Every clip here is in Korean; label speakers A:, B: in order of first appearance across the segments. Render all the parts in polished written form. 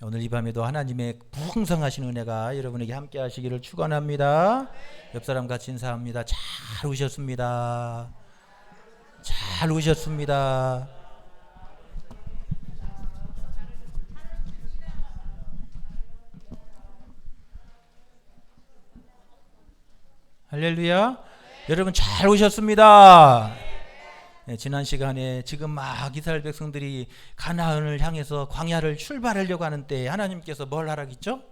A: 오늘 이 밤에도 하나님의 풍성하신 은혜가 여러분에게 함께 하시기를 축원합니다. 옆 사람 같이 인사합니다. 잘 오셨습니다. 잘 오셨습니다. 할렐루야. 여러분 잘 오셨습니다. 네, 지난 시간에 지금 막 이스라엘 백성들이 가나안을 향해서 광야를 출발하려고 하는 때 하나님께서 뭘 하라겠죠?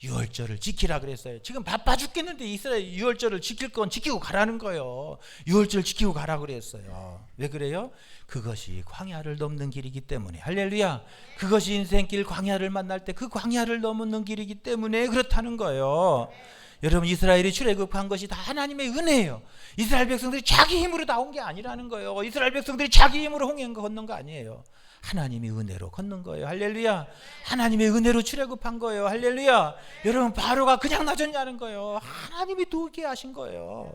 A: 유월절을 지키라 그랬어요. 지금 바빠 죽겠는데 이스라엘 유월절을 지킬 건 지키고 가라는 거예요. 유월절 지키고 가라 그랬어요. 왜 그래요? 그것이 광야를 넘는 길이기 때문에. 할렐루야. 그것이 인생길, 광야를 만날 때 그 광야를 넘는 길이기 때문에 그렇다는 거예요. 여러분, 이스라엘이 출애굽한 것이 다 하나님의 은혜예요. 이스라엘 백성들이 자기 힘으로 나온 게 아니라는 거예요. 이스라엘 백성들이 자기 힘으로 홍해 건넌 거 아니에요. 하나님의 은혜로 건넌 거예요. 할렐루야. 하나님의 은혜로 출애굽한 거예요. 할렐루야. 여러분, 바로가 그냥 놔줬냐는 거예요. 하나님이 도우게 하신 거예요.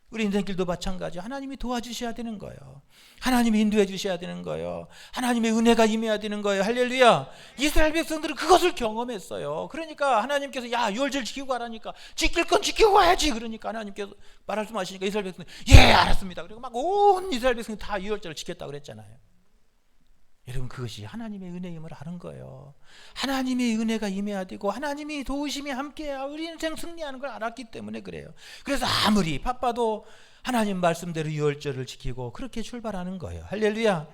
A: 우리 인생길도 마찬가지. 하나님이 도와주셔야 되는 거예요. 하나님이 인도해 주셔야 되는 거예요. 하나님의 은혜가 임해야 되는 거예요. 할렐루야. 이스라엘 백성들은 그것을 경험했어요. 그러니까 하나님께서 야, 유월절 지키고 가라니까 지킬 건 지키고 가야지. 그러니까 하나님께서 말씀하시니까 이스라엘 백성들이 예, 알았습니다. 그리고 막 온 이스라엘 백성이 다 유월절을 지켰다고 그랬잖아요. 여러분, 그것이 하나님의 은혜임을 아는 거예요. 하나님의 은혜가 임해야 되고 하나님이 도우심이 함께해야 우리 인생 승리하는 걸 알았기 때문에 그래요. 그래서 아무리 바빠도 하나님 말씀대로 유월절을 지키고 그렇게 출발하는 거예요. 할렐루야.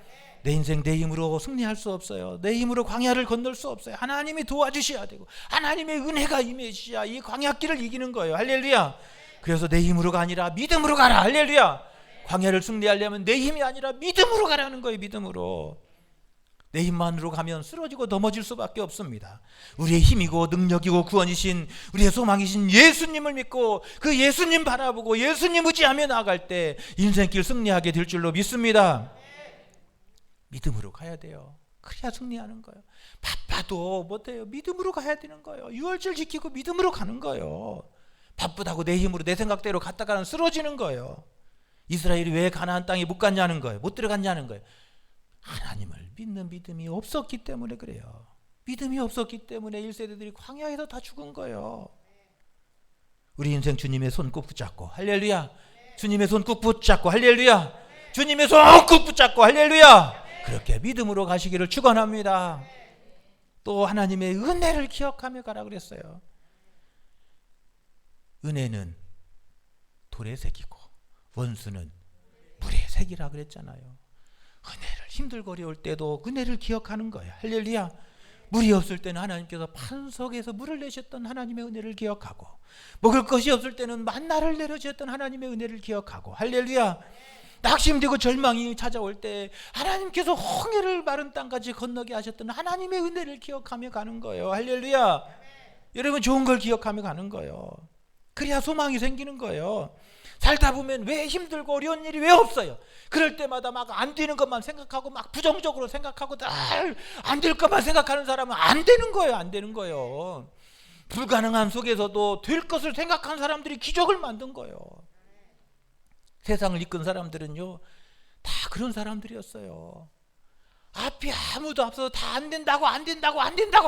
A: 내 인생 내 힘으로 승리할 수 없어요. 내 힘으로 광야를 건널 수 없어요. 하나님이 도와주셔야 되고 하나님의 은혜가 임해 주셔야 이 광야길을 이기는 거예요. 할렐루야. 그래서 내 힘으로가 아니라 믿음으로 가라. 할렐루야. 광야를 승리하려면 내 힘이 아니라 믿음으로 가라는 거예요. 믿음으로. 내 힘만으로 가면 쓰러지고 넘어질 수밖에 없습니다. 우리의 힘이고 능력이고 구원이신 우리의 소망이신 예수님을 믿고 그 예수님 바라보고 예수님 의지하며 나아갈 때 인생길 승리하게 될 줄로 믿습니다. 믿음으로 가야 돼요. 그래야 승리하는 거예요. 바빠도 못해요. 믿음으로 가야 되는 거예요. 유월절 지키고 믿음으로 가는 거예요. 바쁘다고 내 힘으로 내 생각대로 갔다가는 쓰러지는 거예요. 이스라엘이 왜 가나안 땅에 못 갔냐는 거예요. 못 들어갔냐는 거예요. 하나님을 믿는 믿음이 없었기 때문에 그래요. 믿음이 없었기 때문에 1세대들이 광야에서 다 죽은 거예요. 우리 인생 주님의 손 꼭 붙잡고 할렐루야. 주님의 손 꼭 붙잡고 할렐루야. 주님의 손 꼭 붙잡고 할렐루야. 그렇게 믿음으로 가시기를 축원합니다. 또 하나님의 은혜를 기억하며 가라 그랬어요. 은혜는 돌의 색이고 원수는 물의 색이라 그랬잖아요. 은혜를 힘들고 어려울 때도 은혜를 기억하는 거예요. 할렐루야. 물이 없을 때는 하나님께서 반석에서 물을 내셨던 하나님의 은혜를 기억하고 먹을 것이 없을 때는 만나를 내려주셨던 하나님의 은혜를 기억하고 할렐루야. 낙심되고 절망이 찾아올 때 하나님께서 홍해를 마른 땅까지 건너게 하셨던 하나님의 은혜를 기억하며 가는 거예요. 할렐루야. 여러분, 좋은 걸 기억하며 가는 거예요. 그래야 소망이 생기는 거예요. 살다 보면 왜 힘들고 어려운 일이 왜 없어요? 그럴 때마다 막 안 되는 것만 생각하고 막 부정적으로 생각하고 안 될 것만 생각하는 사람은 안 되는 거예요. 안 되는 거예요. 불가능한 속에서도 될 것을 생각한 사람들이 기적을 만든 거예요. 세상을 이끈 사람들은요, 다 그런 사람들이었어요. 앞이 아무도 없어서 다 안 된다고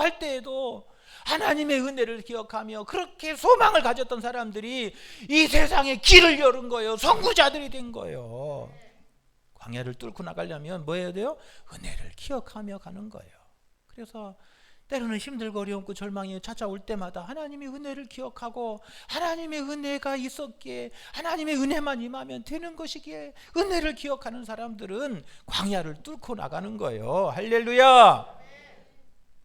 A: 할 때에도 하나님의 은혜를 기억하며 그렇게 소망을 가졌던 사람들이 이 세상에 길을 열은 거예요. 선구자들이 된 거예요. 광야를 뚫고 나가려면 뭐 해야 돼요? 은혜를 기억하며 가는 거예요. 그래서 때로는 힘들고 어려움고 절망이 찾아올 때마다 하나님의 은혜를 기억하고 하나님의 은혜가 있었기에 하나님의 은혜만 임하면 되는 것이기에 은혜를 기억하는 사람들은 광야를 뚫고 나가는 거예요. 할렐루야.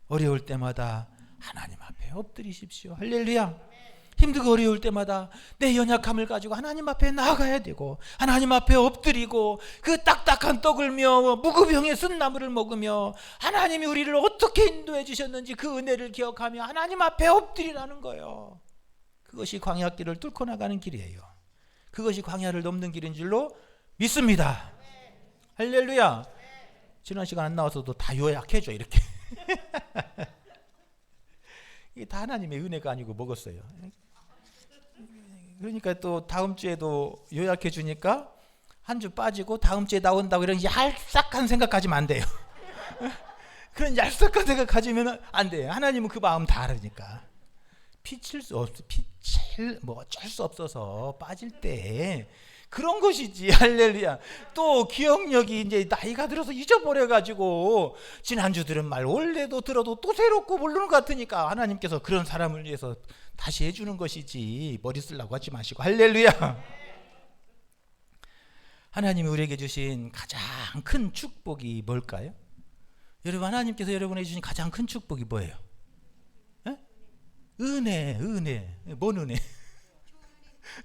A: 어려울 때마다 하나님 앞에 엎드리십시오. 할렐루야. 힘들고 어려울 때마다 내 연약함을 가지고 하나님 앞에 나아가야 되고 하나님 앞에 엎드리고 그 딱딱한 떡을 며 무구병에 쓴 나물을 먹으며 하나님이 우리를 어떻게 인도해 주셨는지 그 은혜를 기억하며 하나님 앞에 엎드리라는 거예요. 그것이 광야길을 뚫고 나가는 길이에요. 그것이 광야를 넘는 길인 줄로 믿습니다. 할렐루야. 지난 시간 안 나와서도 다 요약해줘 이렇게. 이게 다 하나님의 은혜가 아니고 먹었어요. 그러니까 또 다음 주에도 요약해 주니까 한 주 빠지고 다음 주에 나온다고 이런 얄싹한 생각 가지면 안 돼요. 그런 얄쌍한 생각 가지면 안 돼요. 하나님은 그 마음 다 알으니까. 피칠 수 없어, 뭐 어쩔 수 없어서 빠질 때 그런 것이지. 할렐루야. 또 기억력이 이제 나이가 들어서 잊어버려가지고 지난주 들은 말 원래도 들어도 또 새롭고 모르는 것 같으니까 하나님께서 그런 사람을 위해서 다시 해주는 것이지 머리 쓰려고 하지 마시고. 할렐루야. 하나님이 우리에게 주신 가장 큰 축복이 뭘까요? 여러분, 하나님께서 여러분에게 주신 가장 큰 축복이 뭐예요? 에? 은혜. 뭔 은혜?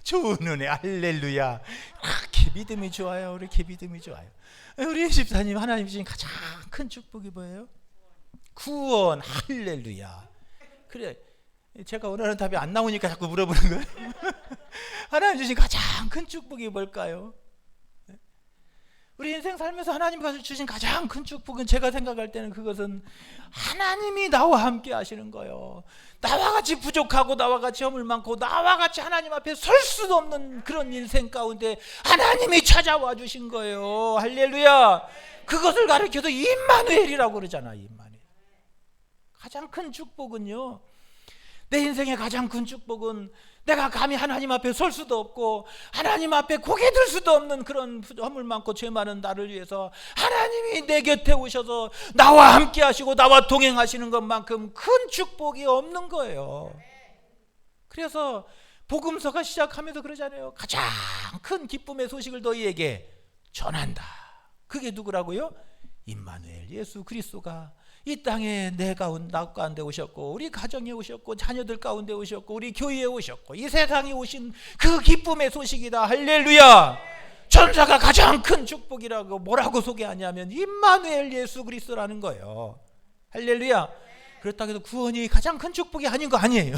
A: 좋은 은혜. 할렐루야. 이렇게 믿음이 좋아요. 이렇게 믿음이 좋아요. 우리 집사님, 하나님 주신 가장 큰 축복이 뭐예요? 구원. 할렐루야. 그래, 제가 원하는 답이 안 나오니까 자꾸 물어보는 거예요. 하나님 주신 가장 큰 축복이 뭘까요? 우리 인생 살면서 하나님께서 주신 가장 큰 축복은, 제가 생각할 때는 그것은 하나님이 나와 함께 하시는 거예요. 나와 같이 부족하고 나와 같이 허물 많고 나와 같이 하나님 앞에 설 수도 없는 그런 인생 가운데 하나님이 찾아와 주신 거예요. 할렐루야. 그것을 가르쳐서 임마누엘이라고 그러잖아. 임마누엘. 가장 큰 축복은요, 내 인생의 가장 큰 축복은 내가 감히 하나님 앞에 설 수도 없고 하나님 앞에 고개 들 수도 없는 그런 허물 많고 죄 많은 나를 위해서 하나님이 내 곁에 오셔서 나와 함께 하시고 나와 동행하시는 것만큼 큰 축복이 없는 거예요. 그래서 복음서가 시작하면서 그러잖아요. 가장 큰 기쁨의 소식을 너희에게 전한다. 그게 누구라고요? 임마누엘, 예수 그리스도가 이 땅에 나 가운데 오셨고 우리 가정에 오셨고 자녀들 가운데 오셨고 우리 교회에 오셨고 이 세상에 오신 그 기쁨의 소식이다. 할렐루야. 천사가 가장 큰 축복이라고 뭐라고 소개하냐면 임마누엘 예수 그리스도라는 거예요. 할렐루야. 그렇다고 해서 구원이 가장 큰 축복이 아닌 거 아니에요.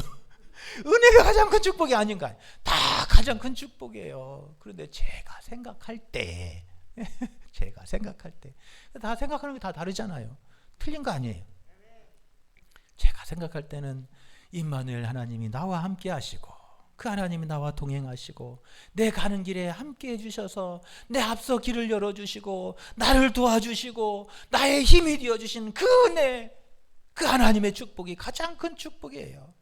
A: 은혜가 가장 큰 축복이 아닌가? 다 가장 큰 축복이에요. 그런데 제가 생각할 때 다 생각하는 게 다 다르잖아요. 틀린 거 아니에요. 제가 생각할 때는 임마누엘 하나님이 나와 함께 하시고 그 하나님이 나와 동행하시고 내 가는 길에 함께 해주셔서 내 앞서 길을 열어주시고 나를 도와주시고 나의 힘이 되어주신 그 은혜, 그 하나님의 축복이 가장 큰 축복이에요.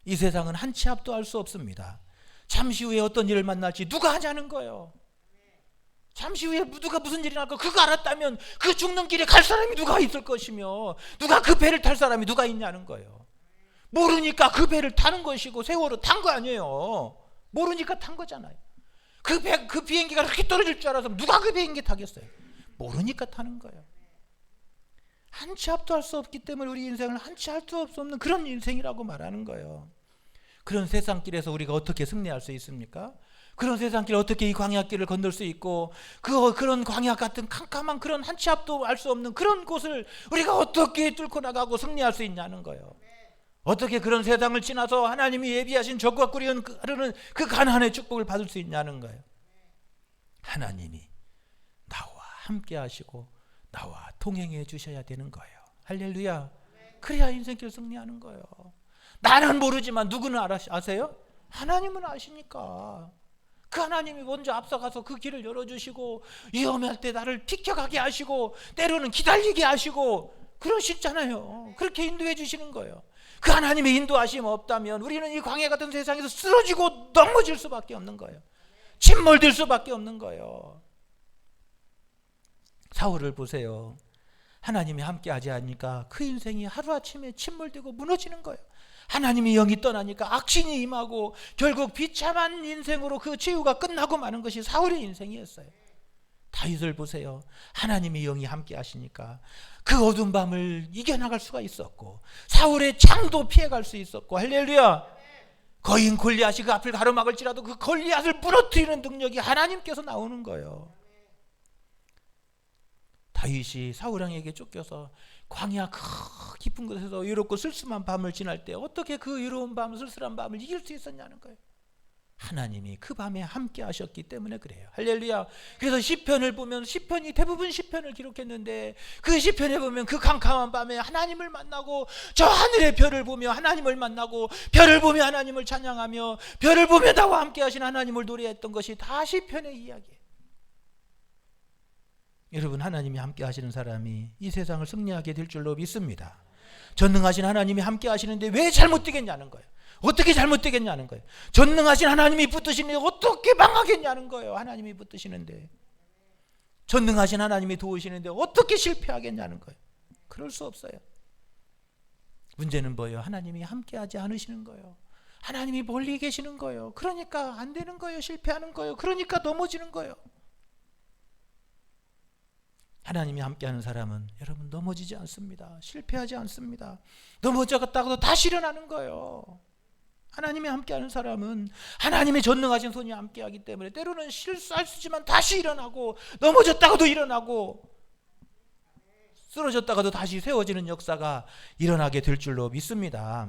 A: 이 세상은 한 치 앞도 알 수 없습니다. 잠시 후에 어떤 일을 만날지 누가 하냐는 거예요. 잠시 후에 누가 무슨 일이 날까 그거 알았다면 그 죽는 길에 갈 사람이 누가 있을 것이며 누가 그 배를 탈 사람이 누가 있냐는 거예요. 모르니까 그 배를 타는 것이고 세월호 탄 거 아니에요. 모르니까 탄 거잖아요. 그 비행기가 그렇게 떨어질 줄 알아서 누가 그 비행기 타겠어요. 모르니까 타는 거예요. 한 치 앞도 할 수 없기 때문에 우리 인생을 한 치 할 수 없는 그런 인생이라고 말하는 거예요. 그런 세상길에서 우리가 어떻게 승리할 수 있습니까? 그런 세상길 어떻게 이 광야길을 건널 수 있고 그런 광야 같은 캄캄한 그런 한 치 앞도 알 수 없는 그런 곳을 우리가 어떻게 뚫고 나가고 승리할 수 있냐는 거예요. 어떻게 그런 세상을 지나서 하나님이 예비하신 적과 꿀이는 그 가나안의 축복을 받을 수 있냐는 거예요. 하나님이 나와 함께 하시고 나와 동행해 주셔야 되는 거예요. 할렐루야. 그래야 인생길 승리하는 거예요. 나는 모르지만 누구는 아세요? 하나님은 아시니까. 그 하나님이 먼저 앞서가서 그 길을 열어주시고 위험할 때 나를 비켜가게 하시고 때로는 기다리게 하시고 그러시잖아요. 그렇게 인도해 주시는 거예요. 그 하나님의 인도하심 없다면 우리는 이 광야 같은 세상에서 쓰러지고 넘어질 수밖에 없는 거예요. 침몰될 수밖에 없는 거예요. 사울을 보세요. 하나님이 함께 하지 않으니까 그 인생이 하루아침에 침몰되고 무너지는 거예요. 하나님이 영이 떠나니까 악신이 임하고 결국 비참한 인생으로 그 치유가 끝나고 마는 것이 사울의 인생이었어요. 다윗을 보세요. 하나님이 영이 함께 하시니까 그 어두운 밤을 이겨나갈 수가 있었고 사울의 창도 피해갈 수 있었고 할렐루야. 거인 골리앗이 그 앞을 가로막을지라도 그 골리앗을 무너뜨리는 능력이 하나님께서 나오는 거예요. 다윗이 사울 왕에게 쫓겨서 광야 깊은 곳에서 외롭고 쓸쓸한 밤을 지날 때 어떻게 그 외로운 밤, 쓸쓸한 밤을 이길 수 있었냐는 거예요. 하나님이 그 밤에 함께 하셨기 때문에 그래요. 할렐루야. 그래서 시편을 보면 대부분 시편을 기록했는데 그 시편에 보면 그 캄캄한 밤에 하나님을 만나고 저 하늘의 별을 보며 하나님을 만나고 별을 보며 하나님을 찬양하며 별을 보며 나와 함께 하신 하나님을 노래했던 것이 다 시편의 이야기예요. 여러분, 하나님이 함께 하시는 사람이 이 세상을 승리하게 될 줄로 믿습니다. 전능하신 하나님이 함께 하시는데 왜 잘못되겠냐는 거예요. 어떻게 잘못되겠냐는 거예요. 전능하신 하나님이 붙드시는데 어떻게 망하겠냐는 거예요. 하나님이 붙드시는데, 전능하신 하나님이 도우시는데 어떻게 실패하겠냐는 거예요. 그럴 수 없어요. 문제는 뭐예요? 하나님이 함께하지 않으시는 거예요. 하나님이 멀리 계시는 거예요. 그러니까 안 되는 거예요. 실패하는 거예요. 그러니까 넘어지는 거예요. 하나님이 함께하는 사람은 여러분 넘어지지 않습니다. 실패하지 않습니다. 넘어졌다가도 다시 일어나는 거예요. 하나님이 함께하는 사람은 하나님의 전능하신 손이 함께하기 때문에 때로는 실수할 수 있지만 다시 일어나고, 넘어졌다가도 일어나고, 쓰러졌다가도 다시 세워지는 역사가 일어나게 될 줄로 믿습니다.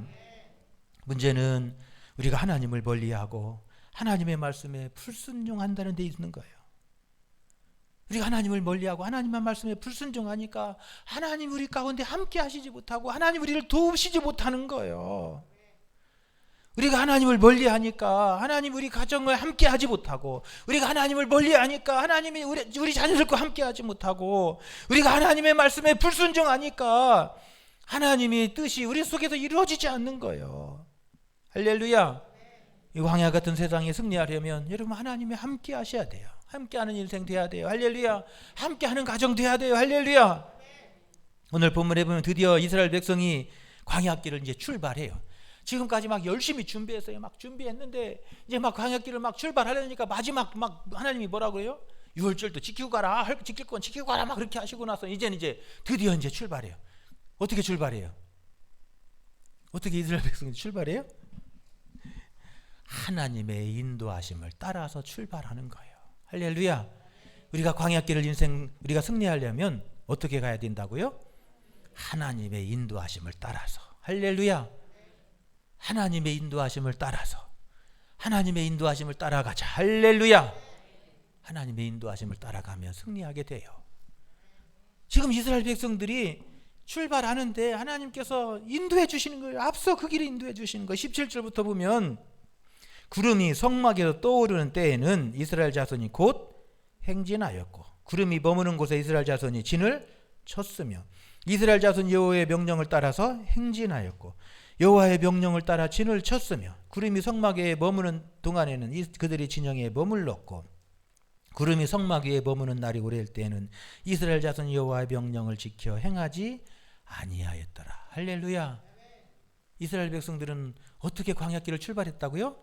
A: 문제는 우리가 하나님을 멀리하고 하나님의 말씀에 불순종한다는 데 있는 거예요. 우리가 하나님을 멀리하고 하나님의 말씀에 불순종하니까 하나님 우리 가운데 함께 하시지 못하고 하나님 우리를 도우시지 못하는 거예요. 우리가 하나님을 멀리하니까 하나님 우리 가정을 함께 하지 못하고, 우리가 하나님을 멀리하니까 하나님이 우리 자녀들과 함께 하지 못하고, 우리가 하나님의 말씀에 불순종하니까 하나님의 뜻이 우리 속에서 이루어지지 않는 거예요. 할렐루야. 이 광야 같은 세상에 승리하려면 여러분 하나님이 함께 하셔야 돼요. 함께하는 인생 돼야 돼요. 할렐루야. 함께하는 가정 돼야 돼요. 할렐루야. 오늘 본문에 보면 드디어 이스라엘 백성이 광야길을 이제 출발해요. 지금까지 막 열심히 준비했어요. 막 준비했는데 이제 막 광야길을 막 출발하려니까 마지막 막 하나님이 뭐라 그래요? 유월절도 지키고 가라. 지킬 건 지키고 가라. 막 그렇게 하시고 나서 이제는 이제 드디어 이제 출발해요. 어떻게 출발해요? 어떻게 이스라엘 백성이 출발해요? 하나님의 인도하심을 따라서 출발하는 거예요. 할렐루야. 우리가 광야길을 우리가 승리하려면 어떻게 가야 된다고요? 하나님의 인도하심을 따라서. 할렐루야. 하나님의 인도하심을 따라서, 하나님의 인도하심을 따라가자. 할렐루야. 하나님의 인도하심을 따라가면 승리하게 돼요. 지금 이스라엘 백성들이 출발하는데 하나님께서 인도해 주시는 거예요. 앞서 그 길을 인도해 주시는 거예요. 17절부터 보면 구름이 성막에서 떠오르는 때에는 이스라엘 자손이 곧 행진하였고, 구름이 머무는 곳에 이스라엘 자손이 진을 쳤으며, 이스라엘 자손 여호와의 명령을 따라서 행진하였고, 여호와의 명령을 따라 진을 쳤으며, 구름이 성막 위에 머무는 동안에는 그들이 진영에 머물렀고, 구름이 성막 위에 머무는 날이 오래일 때에는 이스라엘 자손 여호와의 명령을 지켜 행하지 아니하였더라. 할렐루야. 이스라엘 백성들은 어떻게 광야길을 출발했다고요?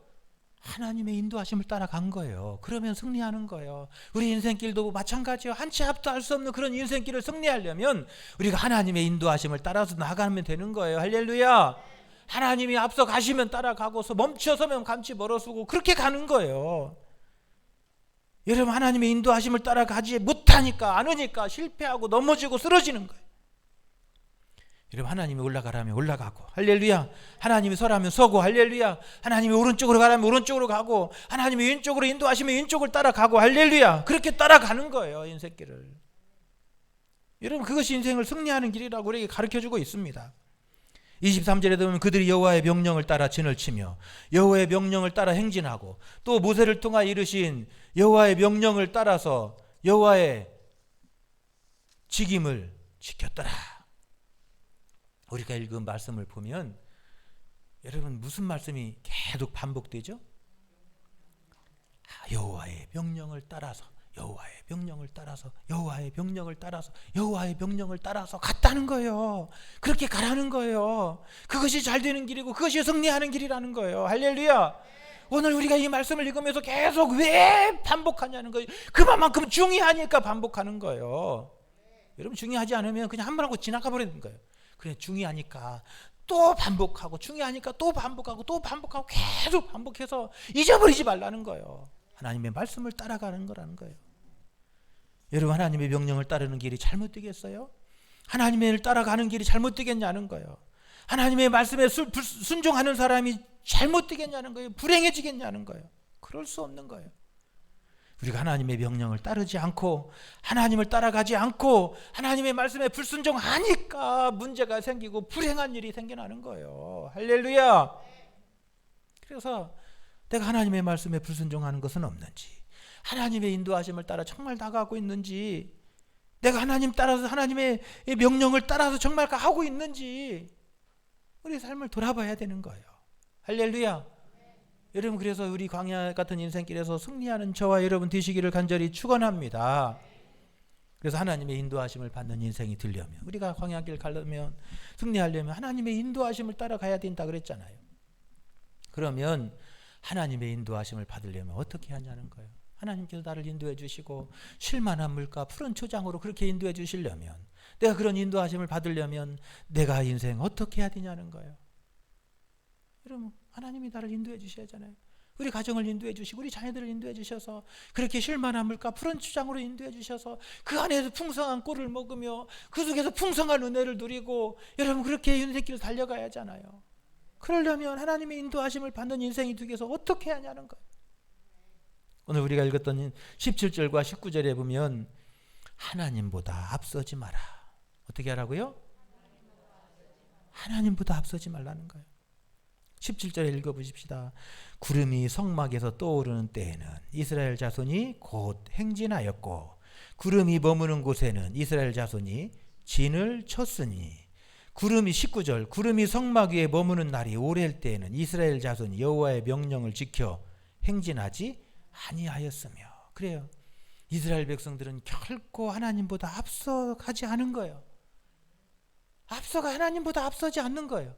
A: 하나님의 인도하심을 따라간 거예요. 그러면 승리하는 거예요. 우리 인생길도 마찬가지예요. 한 치 앞도 할 수 없는 그런 인생길을 승리하려면 우리가 하나님의 인도하심을 따라서 나가면 되는 거예요. 할렐루야. 하나님이 앞서 가시면 따라가고서 멈춰서면 감치 멀어서고 그렇게 가는 거예요. 여러분, 하나님의 인도하심을 따라가지 못하니까, 안 오니까 실패하고 넘어지고 쓰러지는 거예요. 여러분, 하나님이 올라가라면 올라가고, 할렐루야. 하나님이 서라면 서고, 할렐루야. 하나님이 오른쪽으로 가라면 오른쪽으로 가고, 하나님이 왼쪽으로 인도하시면 왼쪽을 따라가고, 할렐루야. 그렇게 따라가는 거예요, 인생길을. 여러분, 그것이 인생을 승리하는 길이라고 우리에게 가르쳐주고 있습니다. 23절에 보면 그들이 여호와의 명령을 따라 진을 치며 여호와의 명령을 따라 행진하고, 또 모세를 통하여 이르신 여호와의 명령을 따라서 여호와의 직임을 지켰더라. 우리가 읽은 말씀을 보면 여러분 무슨 말씀이 계속 반복되죠? 여호와의 명령을 따라서, 여호와의 명령을 따라서, 여호와의 명령을 따라서, 여호와의 명령을 따라서 갔다는 거예요. 그렇게 가라는 거예요. 그것이 잘 되는 길이고 그것이 승리하는 길이라는 거예요. 할렐루야. 오늘 우리가 이 말씀을 읽으면서 계속 왜 반복하냐는 거예요. 그만큼 중요하니까 반복하는 거예요. 여러분, 중요하지 않으면 그냥 한 번 하고 지나가 버리는 거예요. 그래, 중요하니까 또 반복하고, 중요하니까 또 반복하고, 또 반복하고, 계속 반복해서 잊어버리지 말라는 거예요. 하나님의 말씀을 따라가는 거라는 거예요. 여러분, 하나님의 명령을 따르는 길이 잘못되겠어요? 하나님의 따라가는 길이 잘못되겠냐는 거예요. 하나님의 말씀에 순종하는 사람이 잘못되겠냐는 거예요. 불행해지겠냐는 거예요. 그럴 수 없는 거예요. 우리가 하나님의 명령을 따르지 않고, 하나님을 따라가지 않고 하나님의 말씀에 불순종하니까 문제가 생기고 불행한 일이 생겨나는 거예요. 할렐루야. 그래서 내가 하나님의 말씀에 불순종하는 것은 없는지, 하나님의 인도하심을 따라 정말 나가고 있는지 내가 하나님 따라서 하나님의 명령을 따라서 정말 하고 있는지 우리 삶을 돌아봐야 되는 거예요. 할렐루야. 여러분, 그래서 우리 광야 같은 인생길에서 승리하는 저와 여러분 되시기를 간절히 축원합니다. 그래서 하나님의 인도하심을 받는 인생이 되려면, 우리가 광야길 가려면, 승리하려면 하나님의 인도하심을 따라가야 된다 그랬잖아요. 그러면 하나님의 인도하심을 받으려면 어떻게 하냐는 거예요. 하나님께서 나를 인도해 주시고 쉴만한 물가 푸른 초장으로 그렇게 인도해 주시려면, 내가 그런 인도하심을 받으려면 내가 인생 어떻게 해야 되냐는 거예요. 여러분, 하나님이 나를 인도해 주셔야잖아요. 우리 가정을 인도해 주시고 우리 자녀들을 인도해 주셔서 그렇게 쉴만한 물가 푸른 초장으로 인도해 주셔서 그 안에서 풍성한 꼴을 먹으며 그 속에서 풍성한 은혜를 누리고, 여러분 그렇게 인생길을 달려가야 하잖아요. 그러려면 하나님의 인도하심을 받는 인생이 되기 위해서 어떻게 해야 하냐는 거예요. 오늘 우리가 읽었던 17절과 19절에 보면 하나님보다 앞서지 마라. 어떻게 하라고요? 하나님보다 앞서지 말라는 거예요. 17절에 읽어보십시다. 구름이 성막에서 떠오르는 때에는 이스라엘 자손이 곧 행진하였고, 구름이 머무는 곳에는 이스라엘 자손이 진을 쳤으니, 구름이 19절, 구름이 성막 위에 머무는 날이 오래일 때에는 이스라엘 자손이 여호와의 명령을 지켜 행진하지 아니하였으며. 그래요. 이스라엘 백성들은 결코 하나님보다 앞서가지 않은 거예요. 하나님보다 앞서지 않는 거예요.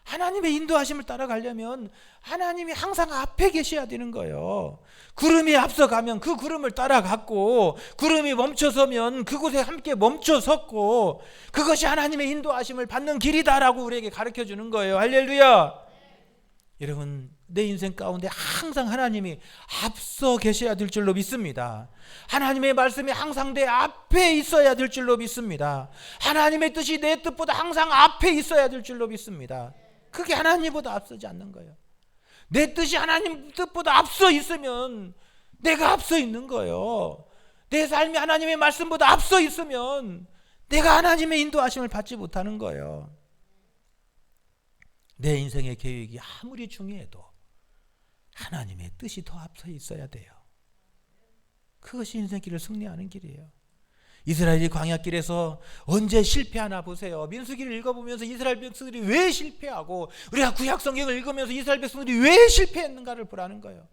A: 하나님의 인도하심을 따라가려면 하나님이 항상 앞에 계셔야 되는 거예요. 구름이 앞서가면 그 구름을 따라갔고, 구름이 멈춰서면 그곳에 함께 멈춰섰고, 그것이 하나님의 인도하심을 받는 길이다라고 우리에게 가르쳐 주는 거예요. 할렐루야. 여러분, 내 인생 가운데 항상 하나님이 앞서 계셔야 될 줄로 믿습니다. 하나님의 말씀이 항상 내 앞에 있어야 될 줄로 믿습니다. 하나님의 뜻이 내 뜻보다 항상 앞에 있어야 될 줄로 믿습니다. 그게 하나님보다 앞서지 않는 거예요. 내 뜻이 하나님 뜻보다 앞서 있으면 내가 앞서 있는 거예요. 내 삶이 하나님의 말씀보다 앞서 있으면 내가 하나님의 인도하심을 받지 못하는 거예요. 내 인생의 계획이 아무리 중요해도 하나님의 뜻이 더 앞서 있어야 돼요. 그것이 인생길을 승리하는 길이에요. 이스라엘이 광야길에서 언제 실패하나 보세요. 민수기를 읽어보면서 이스라엘 백성들이 왜 실패하고, 우리가 구약 성경을 읽으면서 이스라엘 백성들이 왜 실패했는가를 보라는 거예요.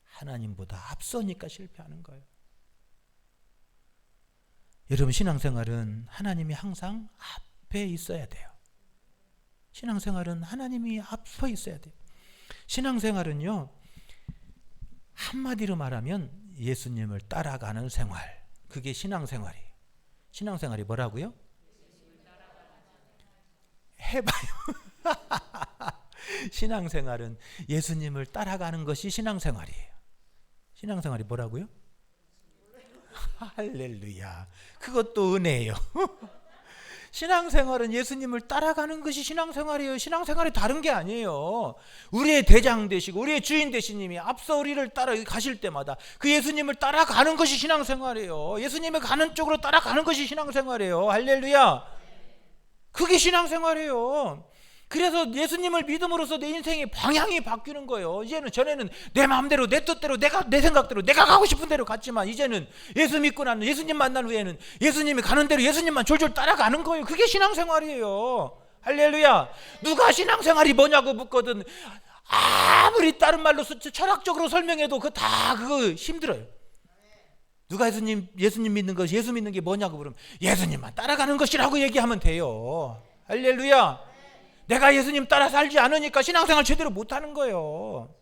A: 하나님보다 앞서니까 실패하는 거예요. 여러분, 신앙생활은 하나님이 항상 앞에 있어야 돼요. 신앙생활은 하나님이 앞서 있어야 돼요. 신앙생활은요, 한마디로 말하면 예수님을 따라가는 생활, 그게 신앙생활이에요. 신앙생활이 뭐라고요? 해봐요. 신앙생활은 예수님을 따라가는 것이 신앙생활이에요. 신앙생활이 뭐라고요? 할렐루야. 그것도 은혜예요. 신앙생활은 예수님을 따라가는 것이 신앙생활이에요. 신앙생활이 다른 게 아니에요. 우리의 대장 되시고 우리의 주인 되신 님이 앞서 우리를 따라 가실 때마다 그 예수님을 따라가는 것이 신앙생활이에요. 예수님의 가는 쪽으로 따라가는 것이 신앙생활이에요. 할렐루야. 그게 신앙생활이에요. 그래서 예수님을 믿음으로써 내 인생의 방향이 바뀌는 거예요. 이제는, 전에는 내 마음대로 내 뜻대로 내 생각대로 내가 가고 싶은 대로 갔지만, 이제는 예수 믿고 나는, 예수님 만난 후에는 예수님이 가는 대로 예수님만 졸졸 따라가는 거예요. 그게 신앙생활이에요. 할렐루야. 누가 신앙생활이 뭐냐고 묻거든 아무리 다른 말로 철학적으로 설명해도 그거 힘들어요. 누가 예수님 믿는 것이, 예수 믿는 게 뭐냐고 물으면 예수님만 따라가는 것이라고 얘기하면 돼요. 할렐루야. 내가 예수님 따라 살지 않으니까 신앙생활 제대로 못하는 거예요.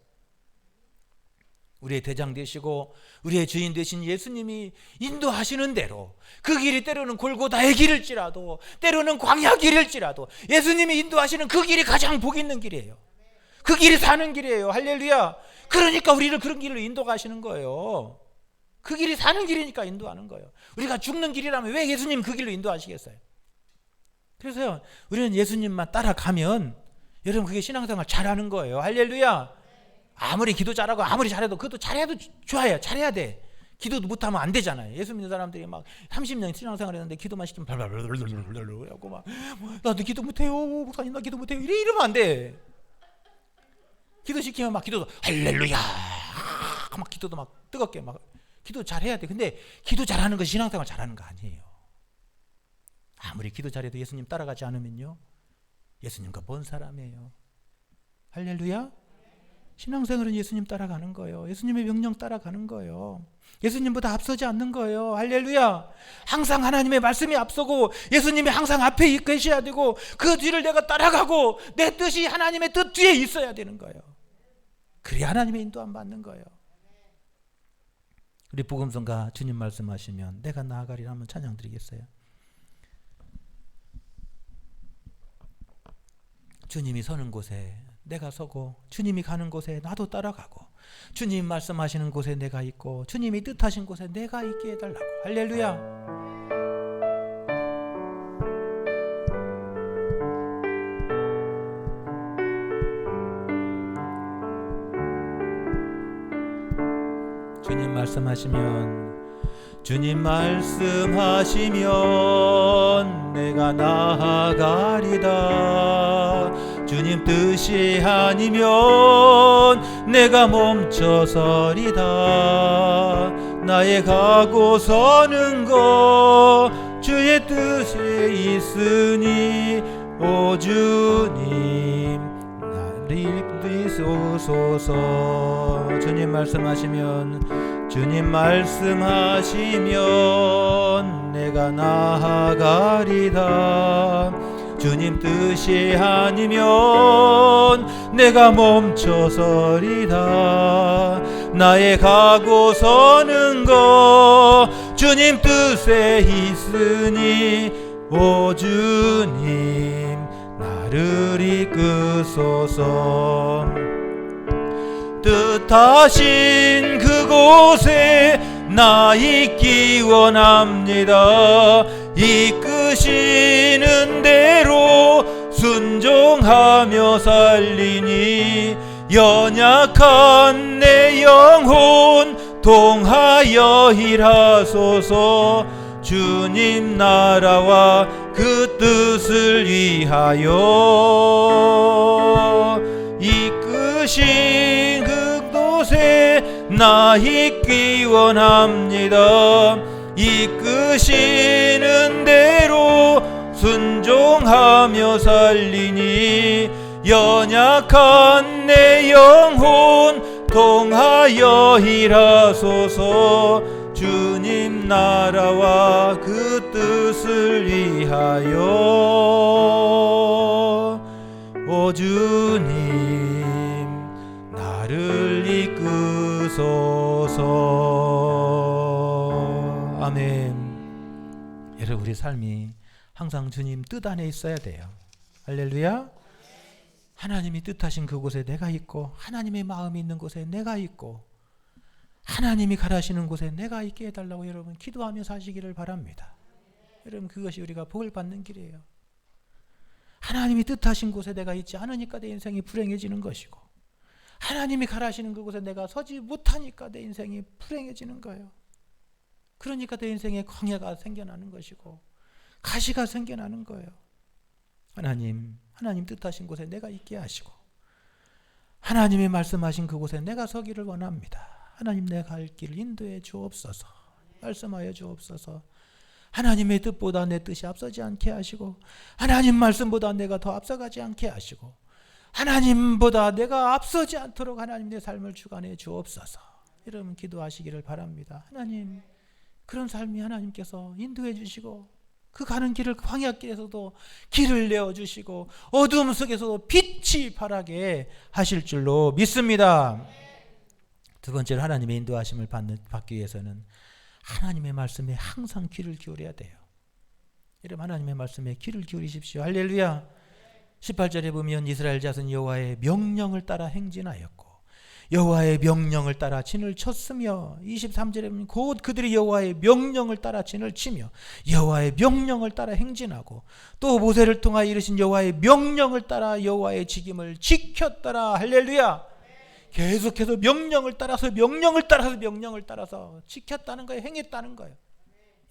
A: 우리의 대장 되시고 우리의 주인 되신 예수님이 인도하시는 대로, 그 길이 때로는 골고다의 길일지라도 때로는 광야 길일지라도 예수님이 인도하시는 그 길이 가장 복 있는 길이에요. 그 길이 사는 길이에요. 할렐루야. 그러니까 우리를 그런 길로 인도하시는 거예요. 그 길이 사는 길이니까 인도하는 거예요. 우리가 죽는 길이라면 왜 예수님 그 길로 인도하시겠어요? 그래서요, 우리는 예수님만 따라가면 여러분 그게 신앙생활 잘하는 거예요. 할렐루야. 아무리 기도 잘하고 아무리 잘해도, 그것도 잘해도 좋아요. 잘해야 돼. 기도도 못하면 안 되잖아요. 예수 믿는 사람들이 막 30년 신앙생활 했는데 기도만 시키면 발발발발발발발 하고 막, 나도 기도 못해요 목사님, 나 기도 못해요, 이러면 안 돼. 기도 시키면 막 기도도 할렐루야 막 기도도 막 뜨겁게 막 기도 잘해야 돼. 근데 기도 잘하는 것이 신앙생활 잘하는 거 아니에요. 아무리 기도 잘해도 예수님 따라가지 않으면요, 예수님과 먼 사람이에요. 할렐루야. 신앙생활은 예수님 따라가는 거예요. 예수님의 명령 따라가는 거예요. 예수님보다 앞서지 않는 거예요. 할렐루야. 항상 하나님의 말씀이 앞서고 예수님이 항상 앞에 계셔야 되고 그 뒤를 내가 따라가고 내 뜻이 하나님의 뜻 뒤에 있어야 되는 거예요. 그래야 하나님의 인도함 받는 거예요. 우리 복음성가 주님 말씀하시면 내가 나아가리라 한번 찬양 드리겠어요. 주님이 서는 곳에 내가 서고 주님이 가는 곳에 나도 따라가고 주님 말씀하시는 곳에 내가 있고 주님이 뜻하신 곳에 내가 있게 해달라고. 할렐루야. 주님 말씀하시면 주님 말씀하시면 내가 나아가리다. 주님 뜻이 아니면 내가 멈춰서리다. 나의 가고 서는 것 주의 뜻에 있으니 오 주님 나를 이끄소서. 주님 말씀하시면 주님 말씀하시면 내가 나아가리다. 주님 뜻이 아니면 내가 멈춰서리다. 나의 가고 서는 것 주님 뜻에 있으니 오 주님 나를 이끄소서. 뜻하신 그곳에 나 있기 원합니다. 이끄시는 대로 순종하며 살리니 연약한 내 영혼 통하여 일하소서. 주님 나라와 그 뜻을 위하여 이끄신 그곳에 나 있기 원합니다. 이끄시는 대로 순종하며 살리니 연약한 내 영혼 통하여 일하소서. 주님 나라와 그 뜻을 위하여 오 주님 나를 이끄소서. 아멘. 여러분 우리 삶이 항상 주님 뜻 안에 있어야 돼요. 할렐루야. 하나님이 뜻하신 그곳에 내가 있고 하나님의 마음이 있는 곳에 내가 있고 하나님이 가라시는 곳에 내가 있게 해달라고 여러분 기도하며 사시기를 바랍니다. 여러분 그것이 우리가 복을 받는 길이에요. 하나님이 뜻하신 곳에 내가 있지 않으니까 내 인생이 불행해지는 것이고 하나님이 가라시는 그곳에 내가 서지 못하니까 내 인생이 불행해지는 거예요. 그러니까 내 인생에 광야가 생겨나는 것이고 가시가 생겨나는 거예요. 하나님 뜻하신 곳에 내가 있게 하시고 하나님이 말씀하신 그곳에 내가 서기를 원합니다. 하나님 내 갈 길을 인도해 주옵소서. 말씀하여 주옵소서. 하나님의 뜻보다 내 뜻이 앞서지 않게 하시고 하나님 말씀보다 내가 더 앞서가지 않게 하시고 하나님보다 내가 앞서지 않도록 하나님 내 삶을 주관해 주옵소서. 여러분 기도하시기를 바랍니다. 하나님 그런 삶이 하나님께서 인도해 주시고 그 가는 길을 광야길에서도 길을 내어주시고 어두움 속에서도 빛이 발하게 하실 줄로 믿습니다. 두 번째로 하나님의 인도하심을 받기 위해서는 하나님의 말씀에 항상 귀를 기울여야 돼요. 여러분 하나님의 말씀에 귀를 기울이십시오. 할렐루야. 18절에 보면 이스라엘 자손 여호와의 명령을 따라 행진하였고 여호와의 명령을 따라 진을 쳤으며 23절에 보면 곧 그들이 여호와의 명령을 따라 진을 치며 여호와의 명령을 따라 행진하고 또 모세를 통하여 이르신 여호와의 명령을 따라 여호와의 직임을 지켰더라. 할렐루야. 계속해서 명령을 따라서 지켰다는 거예요. 행했다는 거예요.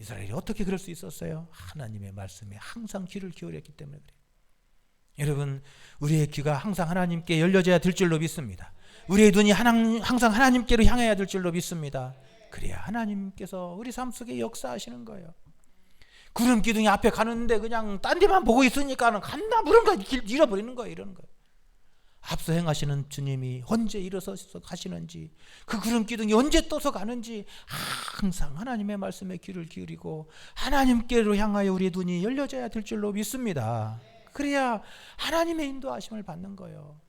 A: 이스라엘이 어떻게 그럴 수 있었어요? 하나님의 말씀에 항상 귀를 기울였기 때문에 그래요. 여러분 우리의 귀가 항상 하나님께 열려져야 될 줄로 믿습니다. 우리의 눈이 항상 하나님께로 향해야 될 줄로 믿습니다. 그래야 하나님께서 우리 삶 속에 역사하시는 거예요. 구름 기둥이 앞에 가는데 그냥 딴 데만 보고 있으니까 간다 물은가 길 잃어버리는 거예요. 이러는 거예요. 앞서 행하시는 주님이 언제 일어서서 가시는지, 그 구름 기둥이 언제 떠서 가는지 항상 하나님의 말씀에 귀를 기울이고 하나님께로 향하여 우리의 눈이 열려져야 될 줄로 믿습니다. 그래야 하나님의 인도하심을 받는 거예요.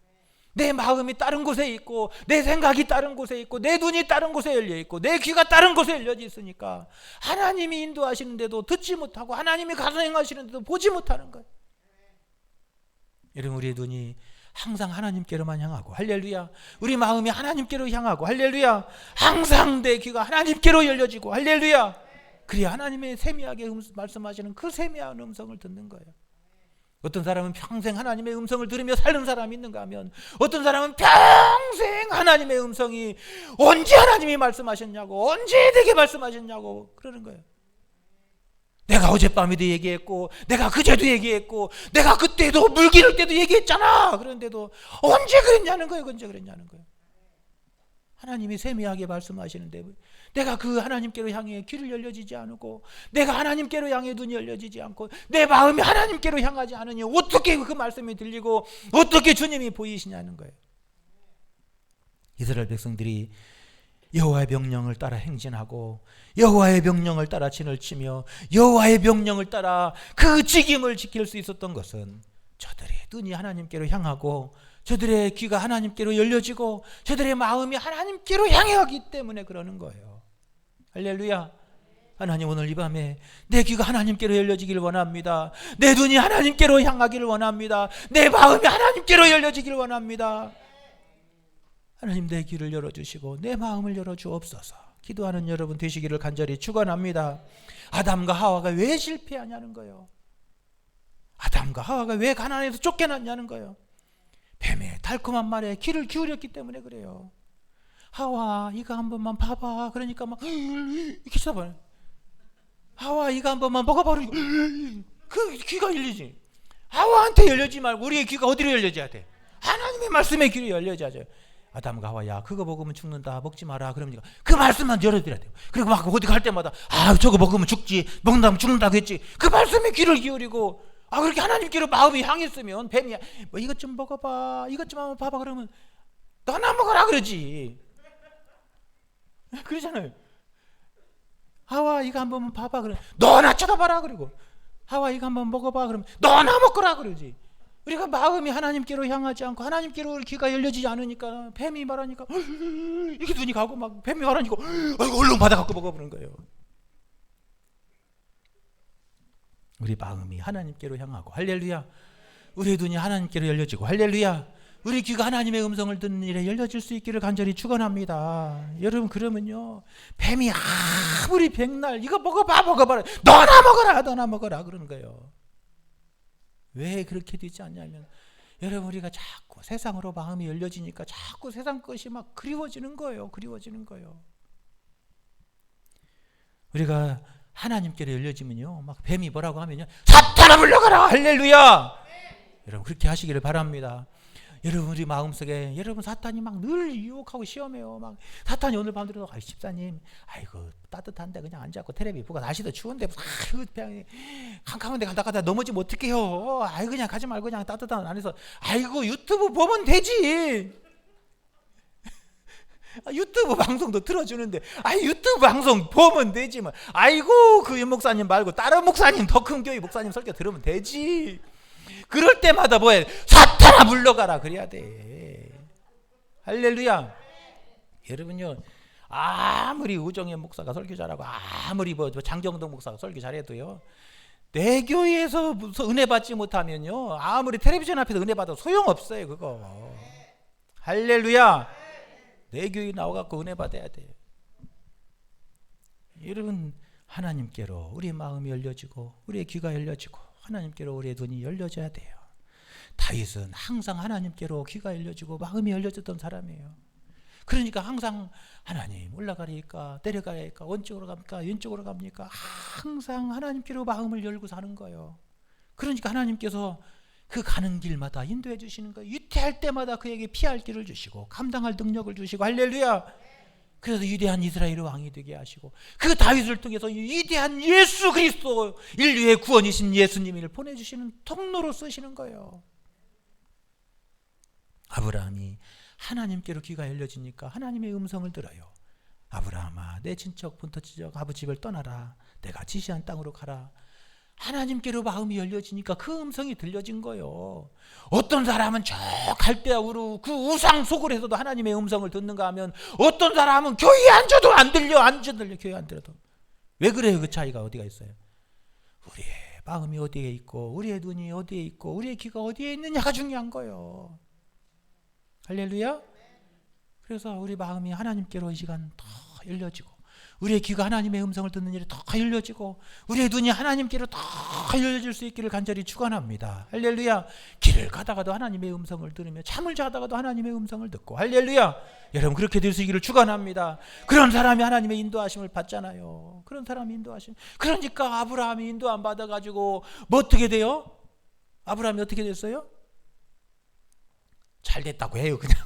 A: 내 마음이 다른 곳에 있고 내 생각이 다른 곳에 있고 내 눈이 다른 곳에 열려 있고 내 귀가 다른 곳에 열려져 있으니까 하나님이 인도하시는데도 듣지 못하고 하나님이 가서 행하시는데도 보지 못하는 거예요. 여러분, 우리의 눈이 항상 하나님께로만 향하고, 할렐루야, 우리 마음이 하나님께로 향하고, 할렐루야, 항상 내 귀가 하나님께로 열려지고, 할렐루야, 그래야 하나님의 세미하게 말씀하시는 그 세미한 음성을 듣는 거예요. 어떤 사람은 평생 하나님의 음성을 들으며 사는 사람이 있는가 하면, 어떤 사람은 평생 하나님의 음성이 언제 하나님이 말씀하셨냐고, 언제 내게 말씀하셨냐고 그러는 거예요. 내가 어젯밤에도 얘기했고, 내가 그제도 얘기했고, 내가 그때도 물 기를 때도 얘기했잖아. 그런데도 언제 그랬냐는 거예요. 언제 그랬냐는 거예요. 하나님이 세미하게 말씀하시는데 내가 그 하나님께로 향해 귀를 열려지지 않고, 내가 하나님께로 향해 눈이 열려지지 않고, 내 마음이 하나님께로 향하지 않으니 어떻게 그 말씀이 들리고 어떻게 주님이 보이시냐는 거예요. 이스라엘 백성들이 여호와의 명령을 따라 행진하고 여호와의 명령을 따라 진을 치며 여호와의 명령을 따라 그 직임을 지킬 수 있었던 것은 저들의 눈이 하나님께로 향하고 저들의 귀가 하나님께로 열려지고 저들의 마음이 하나님께로 향하기 때문에 그러는 거예요. 할렐루야. 하나님, 오늘 이 밤에 내 귀가 하나님께로 열려지기를 원합니다. 내 눈이 하나님께로 향하기를 원합니다. 내 마음이 하나님께로 열려지기를 원합니다. 하나님, 내 귀를 열어주시고 내 마음을 열어주옵소서. 기도하는 여러분 되시기를 간절히 축원합니다. 아담과 하와가 왜 실패하냐는 거예요. 아담과 하와가 왜 가나안에서 쫓겨났냐는 거예요. 뱀의 달콤한 말에 귀를 기울였기 때문에 그래요. 하와, 이거 한 번만 봐봐. 그러니까 막 이렇게 쳐다봐요. 하와, 이거 한 번만 먹어봐. 그 귀가 열리지. 하와한테 열려지 말고 우리의 귀가 어디로 열려져야 돼? 하나님의 말씀에 귀로 열려져야 돼요. 아담과 하와, 야, 그거 먹으면 죽는다, 먹지 마라. 그러니까 그 말씀만 열어드려야 돼요. 그리고 막 어디 갈 때마다 저거 먹으면 죽지, 먹는다면 죽는다고 했지. 그 말씀에 귀를 기울이고 그렇게 하나님께로 마음이 향했으면 뱀이 뭐 이것 좀 먹어봐, 이것 좀 한번 봐봐 그러면 너나 먹어라 그러지. 그러잖아요. 하와, 이거 한번 봐봐 그러면 너나 쳐다봐라. 그리고 하와, 이거 한번 먹어봐 그러면 너나 먹거라 그러지. 우리가 마음이 하나님께로 향하지 않고 하나님께로 귀가 열려지지 않으니까 뱀이 말하니까 이렇게 눈이 가고 막 뱀이 말하니까 얼른 받아갖고 먹어보는 거예요. 우리 마음이 하나님께로 향하고, 할렐루야, 우리의 눈이 하나님께로 열려지고, 할렐루야, 우리 귀가 하나님의 음성을 듣는 일에 열려질 수 있기를 간절히 축원합니다. 여러분, 그러면요, 뱀이 아무리 백날 이거 먹어봐라, 너나 먹어라 그러는 거예요. 왜 그렇게 되지 않냐면, 여러분, 우리가 자꾸 세상으로 마음이 열려지니까 자꾸 세상 것이 막 그리워지는 거예요. 우리가 하나님께로 열려지면요, 막 뱀이 뭐라고 하면요, 사탄아 물러가라. 할렐루야. 여러분, 그렇게 하시기를 바랍니다. 여러분, 우리 마음속에 여러분 사탄이 막 늘 유혹하고 시험해요. 막 사탄이 오늘 밤새도 집사님, 아이고 따뜻한데 그냥 앉아갖고 텔레비 보고, 날씨도 추운데 그냥 캄캄한데 가다가 넘어지면 어떡해요. 아이고 그냥 가지 말고 그냥 따뜻한 안에서 아이고 유튜브 보면 되지. 유튜브 방송도 틀어주는데 유튜브 방송 보면 되지 뭐. 아이고 그 윤 목사님 말고 다른 목사님, 더 큰 교회 목사님 설교 들으면 되지. 그럴 때마다 뭐해? 사탄아 물러가라 그래야 돼. 할렐루야. 여러분요, 아무리 우정현 목사가 설교 잘하고 아무리 장정동 목사가 설교 잘해도요, 내 교회에서 은혜 받지 못하면요, 아무리 텔레비전 앞에서 은혜 받아도 소용없어요. 그거. 할렐루야. 내 교회 나와갖고 은혜 받아야 돼요. 여러분, 하나님께로 우리 마음이 열려지고 우리의 귀가 열려지고 하나님께로 우리의 눈이 열려져야 돼요. 다윗은 항상 하나님께로 귀가 열려지고 마음이 열려졌던 사람이에요. 그러니까 항상 하나님 올라가리까 내려가리까 원쪽으로 갑니까 왼쪽으로 갑니까, 항상 하나님께로 마음을 열고 사는 거예요. 그러니까 하나님께서 그 가는 길마다 인도해 주시는 거예요. 위태할 때마다 그에게 피할 길을 주시고 감당할 능력을 주시고, 할렐루야. 그래서 위대한 이스라엘의 왕이 되게 하시고 그 다윗을 통해서 위대한 예수 그리스도 인류의 구원이신 예수님을 보내주시는 통로로 쓰시는 거예요. 아브라함이 하나님께로 귀가 열려지니까 하나님의 음성을 들어요. 아브라함아, 내 친척 본토지역 아버지 집을 떠나라. 내가 지시한 땅으로 가라. 하나님께로 마음이 열려지니까 그 음성이 들려진 거예요. 어떤 사람은 저 갈대아우르 그 우상 속으로서도 하나님의 음성을 듣는가 하면 어떤 사람은 교회에 앉아도 안 들려. 교회에 안 들어도. 왜 그래요? 그 차이가 어디가 있어요? 우리의 마음이 어디에 있고 우리의 눈이 어디에 있고 우리의 귀가 어디에 있느냐가 중요한 거예요. 할렐루야. 그래서 우리 마음이 하나님께로 이 시간 더 열려지고 우리의 귀가 하나님의 음성을 듣는 일이 더 열려지고 우리의 눈이 하나님께로 더 열려질 수 있기를 간절히 축원합니다. 할렐루야. 길을 가다가도 하나님의 음성을 들으며 잠을 자다가도 하나님의 음성을 듣고 할렐루야. 여러분 그렇게 될 수 있기를 축원합니다. 그런 사람이 하나님의 인도하심을 받잖아요. 그런 사람이 인도하심. 그러니까 아브라함이 인도함 받아가지고 뭐 어떻게 돼요? 아브라함이 어떻게 됐어요? 잘 됐다고 해요 그냥.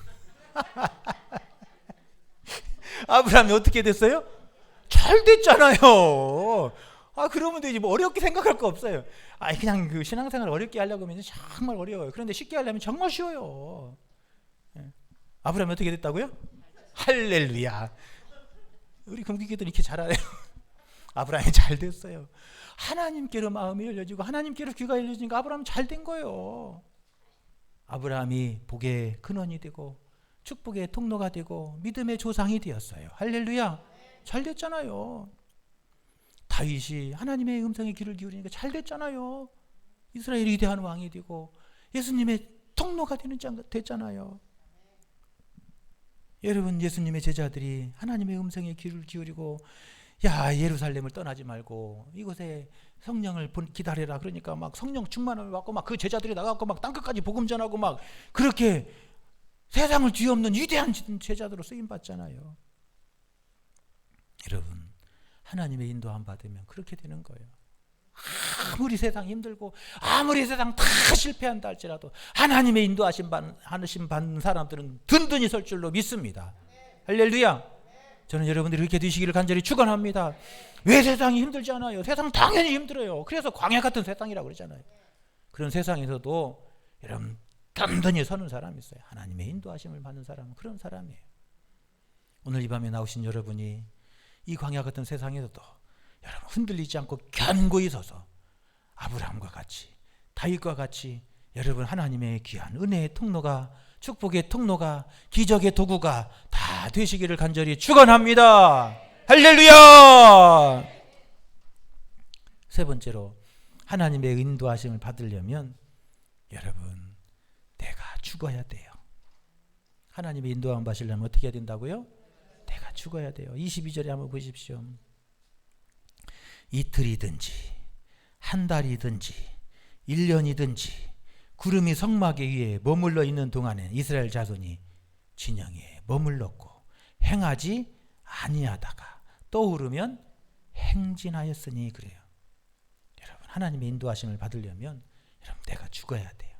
A: 아브라함이 어떻게 됐어요? 잘 됐잖아요. 그러면 되지. 뭐 어렵게 생각할 거 없어요. 그냥 그 신앙생활 어렵게 하려고 하면 정말 어려워요. 그런데 쉽게 하려면 정말 쉬워요. 아브라함이 어떻게 됐다고요? 할렐루야. 우리 금기교들 이렇게 잘하네요. 아브라함이 잘 됐어요. 하나님께로 마음이 열려지고 하나님께로 귀가 열려지니까 아브라함이 잘 된 거예요. 아브라함이 복의 근원이 되고 축복의 통로가 되고 믿음의 조상이 되었어요. 할렐루야. 잘 됐잖아요. 다윗이 하나님의 음성에 귀를 기울이니까 잘 됐잖아요. 이스라엘이 위대한 왕이 되고 예수님의 통로가 됐잖아요. 여러분 예수님의 제자들이 하나님의 음성에 귀를 기울이고 예루살렘을 떠나지 말고 이곳에 성령을 기다려라. 그러니까 막 성령 충만을 받고 막 그 제자들이 나가고 막 땅끝까지 복음 전하고 막 그렇게 세상을 뒤엎는 위대한 제자들로 쓰임 받잖아요. 여러분 하나님의 인도함 받으면 그렇게 되는 거예요. 아무리 세상 힘들고 아무리 세상 다 실패한다 할지라도 하나님의 인도하심 받는 사람들은 든든히 설 줄로 믿습니다. 할렐루야. 저는 여러분들이 그렇게 되시기를 간절히 축원합니다. 왜 세상이 힘들지 않아요? 세상 당연히 힘들어요. 그래서 광야 같은 세상이라고 그러잖아요. 그런 세상에서도 여러분 든든히 서는 사람이 있어요. 하나님의 인도하심을 받는 사람은 그런 사람이에요. 오늘 이 밤에 나오신 여러분이 이 광야 같은 세상에서도 여러분 흔들리지 않고 견고히 서서 아브라함과 같이 다윗과 같이 여러분 하나님의 귀한 은혜의 통로가 축복의 통로가 기적의 도구가 다 되시기를 간절히 축원합니다. 할렐루야. 세 번째로 하나님의 인도하심을 받으려면 여러분 내가 죽어야 돼요. 하나님의 인도함 받으려면 어떻게 해야 된다고요? 내가 죽어야 돼요. 22절에 한번 보십시오. 이틀이든지 한 달이든지 1년이든지 구름이 성막 위에 머물러 있는 동안에 이스라엘 자손이 진영에 머물렀고 행하지 아니하다가 떠오르면 행진하였으니 그래요. 여러분 하나님의 인도하심을 받으려면 여러분 내가 죽어야 돼요.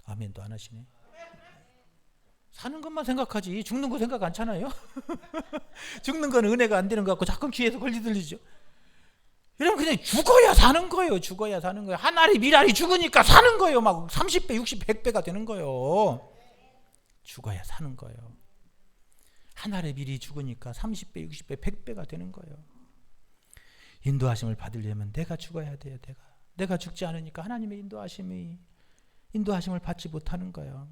A: 아멘도 안 하시네. 사는 것만 생각하지 죽는 거 생각 않잖아요. 죽는 건 은혜가 안 되는 것 같고 자꾸 귀에서 걸리들리죠. 여러분 그냥 죽어야 사는 거예요. 죽어야 사는 거예요. 한 알이 밀알이 죽으니까 사는 거예요. 막 30배 60 100배가 되는 거예요. 죽어야 사는 거예요. 한 알의 밀이 죽으니까 30배 60배 100배가 되는 거예요. 인도하심을 받으려면 내가 죽어야 돼요. 내가 죽지 않으니까 하나님의 인도하심을 받지 못하는 거예요.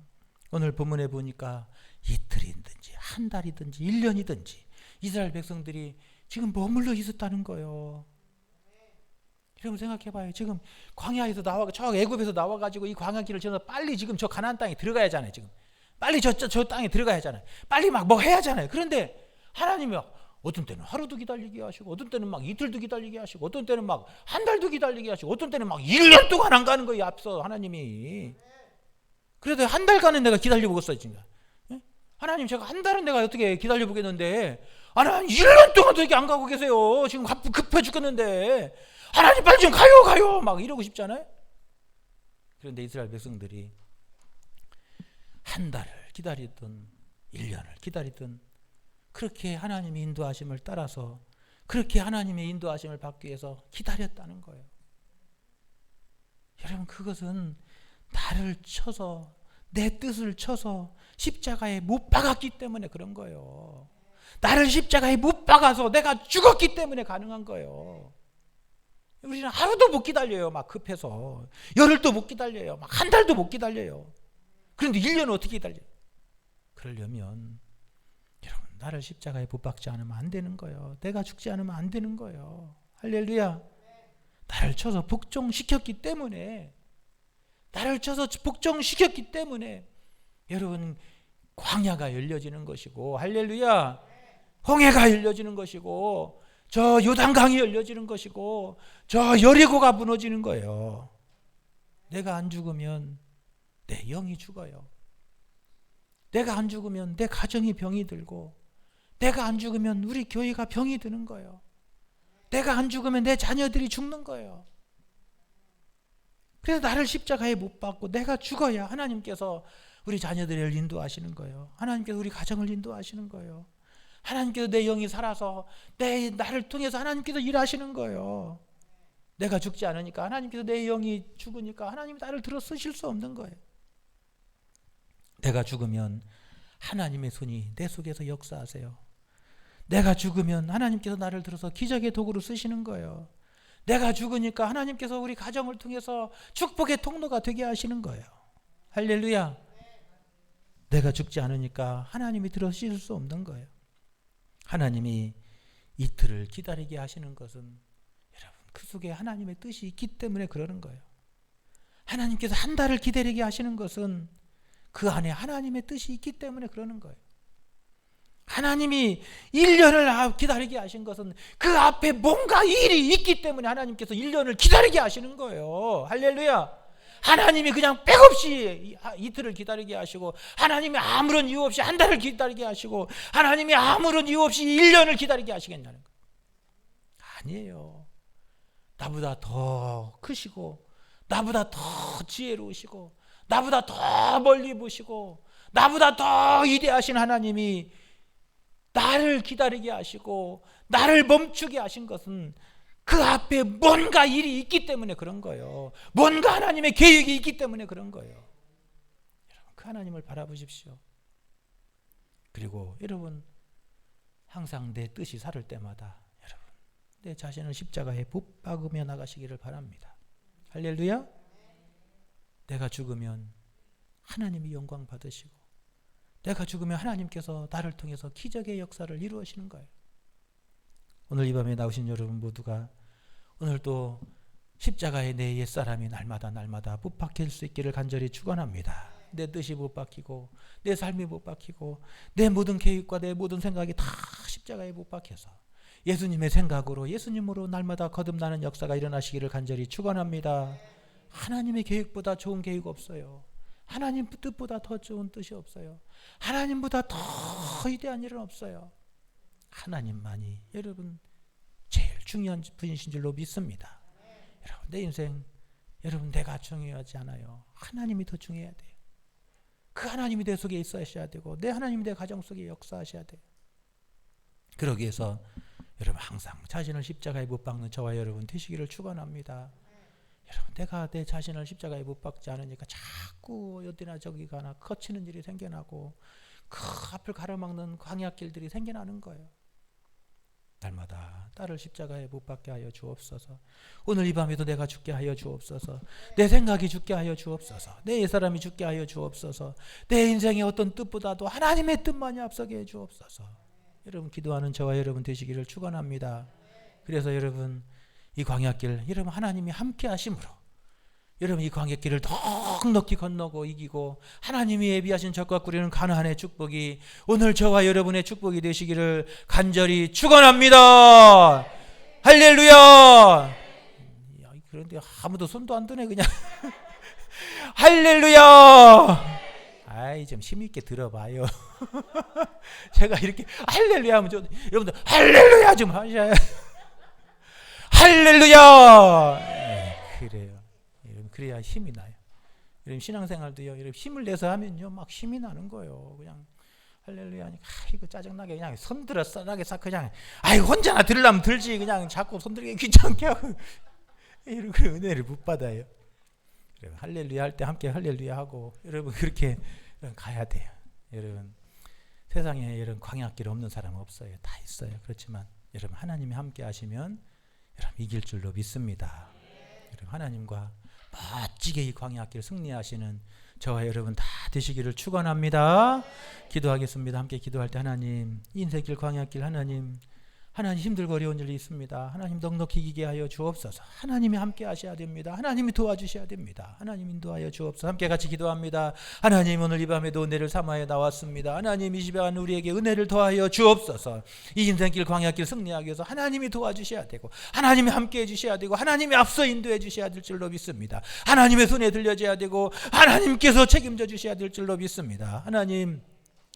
A: 오늘 본문에 보니까 이틀이든지 한 달이든지 1년이든지 이스라엘 백성들이 지금 머물러 있었다는 거예요. 여러분 생각해봐요. 지금 광야에서 저 애굽에서 나와가지고 이 광야길을 지나서 빨리 지금 저 가나안 땅에 들어가야 하잖아요. 지금 빨리 저 땅에 들어가야 하잖아요. 빨리 막 뭐 해야 하잖아요. 그런데 하나님이 어떤 때는 하루도 기다리게 하시고 어떤 때는 막 이틀도 기다리게 하시고 어떤 때는 막 한 달도 기다리게 하시고 어떤 때는 막 1년 동안 안 가는 거예요. 앞서 하나님이. 그래도 한 달간은 내가 기다려보겠어요. 지금. 하나님 제가 한 달은 내가 어떻게 기다려보겠는데 하나님 1년 동안 어떻게 안 가고 계세요. 지금 급해 죽겠는데 하나님 빨리 좀 가요 막 이러고 싶잖아요. 그런데 이스라엘 백성들이 한 달을 기다리든 1년을 기다리든 그렇게 하나님의 인도하심을 따라서 그렇게 하나님의 인도하심을 받기 위해서 기다렸다는 거예요. 여러분, 그것은 나를 쳐서 내 뜻을 쳐서 십자가에 못 박았기 때문에 그런 거예요. 나를 십자가에 못 박아서 내가 죽었기 때문에 가능한 거예요. 우리는 하루도 못 기다려요. 막 급해서 열흘도 못 기다려요. 막 한 달도 못 기다려요. 그런데 1년은 어떻게 기다려요? 그러려면 여러분, 나를 십자가에 못 박지 않으면 안 되는 거예요. 내가 죽지 않으면 안 되는 거예요. 할렐루야. 나를 쳐서 복종시켰기 때문에, 나를 쳐서 복종시켰기 때문에 여러분, 광야가 열려지는 것이고, 할렐루야, 홍해가 열려지는 것이고, 저 요단강이 열려지는 것이고, 저 여리고가 무너지는 거예요. 내가 안 죽으면 내 영이 죽어요. 내가 안 죽으면 내 가정이 병이 들고, 내가 안 죽으면 우리 교회가 병이 드는 거예요. 내가 안 죽으면 내 자녀들이 죽는 거예요. 그래서 나를 십자가에 못 박고 내가 죽어야 하나님께서 우리 자녀들을 인도하시는 거예요. 하나님께서 우리 가정을 인도하시는 거예요. 하나님께서 내 영이 살아서 나를 통해서 하나님께서 일하시는 거예요. 내가 죽지 않으니까, 하나님께서 내 영이 죽으니까 하나님이 나를 들어 쓰실 수 없는 거예요. 내가 죽으면 하나님의 손이 내 속에서 역사하세요. 내가 죽으면 하나님께서 나를 들어서 기적의 도구로 쓰시는 거예요. 내가 죽으니까 하나님께서 우리 가정을 통해서 축복의 통로가 되게 하시는 거예요. 할렐루야. 내가 죽지 않으니까 하나님이 들어 쓰실 수 없는 거예요. 하나님이 이틀을 기다리게 하시는 것은 여러분, 그 속에 하나님의 뜻이 있기 때문에 그러는 거예요. 하나님께서 한 달을 기다리게 하시는 것은 그 안에 하나님의 뜻이 있기 때문에 그러는 거예요. 하나님이 1년을 기다리게 하신 것은 그 앞에 뭔가 일이 있기 때문에 하나님께서 1년을 기다리게 하시는 거예요. 할렐루야. 하나님이 그냥 백없이 이틀을 기다리게 하시고, 하나님이 아무런 이유 없이 한 달을 기다리게 하시고, 하나님이 아무런 이유 없이 1년을 기다리게 하시겠냐는 거예요. 아니에요. 나보다 더 크시고, 나보다 더 지혜로우시고, 나보다 더 멀리 보시고, 나보다 더 위대하신 하나님이 나를 기다리게 하시고 나를 멈추게 하신 것은 그 앞에 뭔가 일이 있기 때문에 그런 거예요. 뭔가 하나님의 계획이 있기 때문에 그런 거예요. 여러분, 그 하나님을 바라보십시오. 그리고 여러분, 항상 내 뜻이 살을 때마다 여러분, 내 자신을 십자가에 못 박으며 나가시기를 바랍니다. 할렐루야. 내가 죽으면 하나님이 영광 받으시고, 내가 죽으면 하나님께서 나를 통해서 기적의 역사를 이루어지는 거예요. 오늘 이 밤에 나오신 여러분 모두가 오늘 또 십자가에 내 옛사람이 날마다 못 박힐 수 있기를 간절히 축원합니다. 내 뜻이 못 박히고, 내 삶이 못 박히고, 내 모든 계획과 내 모든 생각이 다 십자가에 못 박혀서 예수님의 생각으로, 예수님으로 날마다 거듭나는 역사가 일어나시기를 간절히 축원합니다. 하나님의 계획보다 좋은 계획 없어요. 하나님 뜻보다 더 좋은 뜻이 없어요. 하나님보다 더 위대한 일은 없어요. 하나님만이 여러분 제일 중요한 분이신 줄로 믿습니다. 여러분, 내 인생 여러분 내가 중요하지 않아요. 하나님이 더 중요해야 돼요. 그 하나님이 내 속에 있어야 되고, 내 하나님이 내 가정 속에 역사하셔야 돼요. 그러기 위해서 여러분 항상 자신을 십자가에 못 박는 저와 여러분 되시기를 축원합니다. 여러분, 내가 내 자신을 십자가에 못 박지 않으니까 자꾸 어디나 저기 가나 거치는 일이 생겨나고 그 앞을 가로막는 광야길들이 생겨나는 거예요. 날마다 나를 십자가에 못 박게 하여 주옵소서. 오늘 이 밤에도 내가 죽게 하여 주옵소서. 내 생각이 죽게 하여 주옵소서. 내 옛사람이 죽게 하여 주옵소서. 내 인생의 어떤 뜻보다도 하나님의 뜻만이 앞서게 해 주옵소서. 여러분, 기도하는 저와 여러분 되시기를 축원합니다. 그래서 여러분, 이 광야길 여러분 하나님이 함께 하심으로 여러분 이 광야길을 넉넉히 건너고 이기고 하나님이 예비하신 적과 꾸리는 가나안의 축복이 오늘 저와 여러분의 축복이 되시기를 간절히 축원합니다. 할렐루야. 그런데 아무도 손도 안 드네 그냥. 할렐루야. 아이, 좀 힘있게 들어봐요. 제가 이렇게 할렐루야 하면 여러분들 할렐루야 좀 하셔야. 할렐루야. 그래요. 여러분, 그래야 힘이 나요. 여러분, 신앙생활도요. 여러분, 힘을 내서 하면요, 막 힘이 나는 거예요. 그냥 할렐루야 하니까 이거 짜증나게 그냥 손들어 싸나게 싹 그냥 혼자나 들으려면 들지 그냥 자꾸 손들기 귀찮게 하고 이렇게 은혜를 못 받아요. 할렐루야 할 때 함께 할렐루야 하고 여러분 그렇게 가야 돼요. 여러분 세상에 이런 광야길 없는 사람 없어요. 다 있어요. 그렇지만 여러분 하나님이 함께 하시면 여러분 이길 줄로 믿습니다. 여러분 하나님과 멋지게 이 광야길 승리하시는 저와 여러분 다 되시기를 축원합니다. 기도하겠습니다. 함께 기도할 때 하나님 인생길 광야길 하나님 힘들고 어려운 일이 있습니다. 하나님 넉넉히 이기게 하여 주옵소서. 하나님이 함께 하셔야 됩니다. 하나님이 도와주셔야 됩니다. 하나님 인도하여 주옵소서. 함께 같이 기도합니다. 하나님 오늘 이 밤에도 은혜를 삼하여 나왔습니다. 하나님 이 시간 우리에게 은혜를 더하여 주옵소서. 이 인생길 광야길 승리하기 위해서 하나님이 도와주셔야 되고 하나님이 함께 해주셔야 되고 하나님이 앞서 인도해 주셔야 될 줄로 믿습니다. 하나님의 손에 들려져야 되고 하나님께서 책임져 주셔야 될 줄로 믿습니다. 하나님